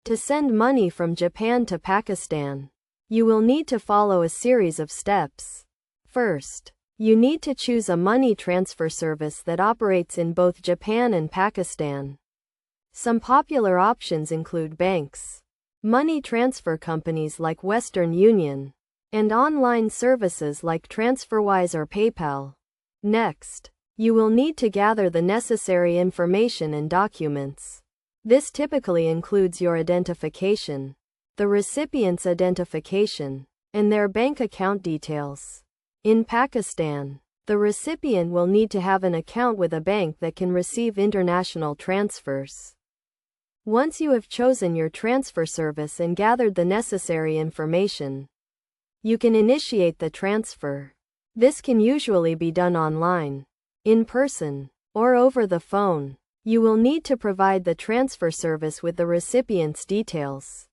To send money from Japan to Pakistan, you will need to follow a series of steps. First, you need to choose a money transfer service that operates in both Japan and Pakistan. Some popular options include banks, money transfer companies like Western Union, and online services like TransferWise or PayPal. Next, you will need to gather the necessary information and documents. This typically includes your identification, the recipient's identification, and their bank account details. In Pakistan, the recipient will need to have an account with a bank that can receive international transfers. Once you have chosen your transfer service and gathered the necessary information, you can initiate the transfer. This can usually be done online, in person, or over the phone. You will need to provide the transfer service with the recipient's details,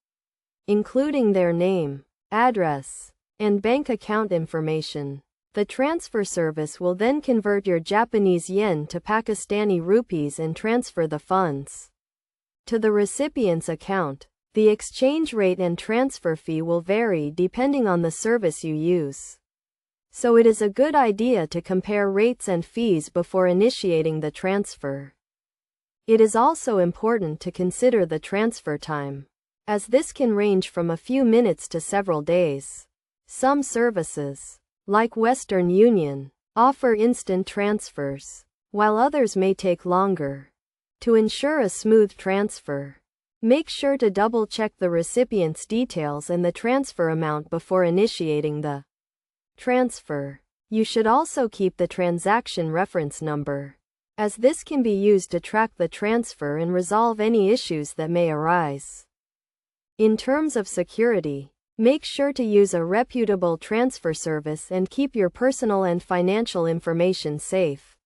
including their name, address, and bank account information. The transfer service will then convert your Japanese yen to Pakistani rupees and transfer the funds to the recipient's account. The exchange rate and transfer fee will vary depending on the service you use, so it is a good idea to compare rates and fees before initiating the transfer. It is also important to consider the transfer time, as this can range from a few minutes to several days. Some services, like Western Union, offer instant transfers, while others may take longer. To ensure a smooth transfer, make sure to double-check the recipient's details and the transfer amount before initiating the transfer. You should also keep the transaction reference number, as this can be used to track the transfer and resolve any issues that may arise. In terms of security, make sure to use a reputable transfer service and keep your personal and financial information safe.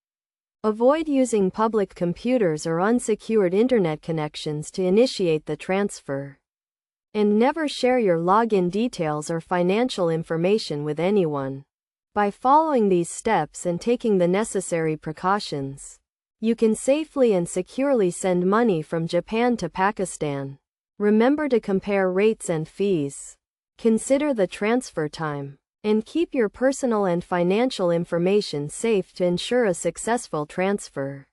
Avoid using public computers or unsecured internet connections to initiate the transfer. And never share your login details or financial information with anyone. By following these steps and taking the necessary precautions, you can safely and securely send money from Japan to Pakistan. Remember to compare rates and fees, consider the transfer time, and keep your personal and financial information safe to ensure a successful transfer.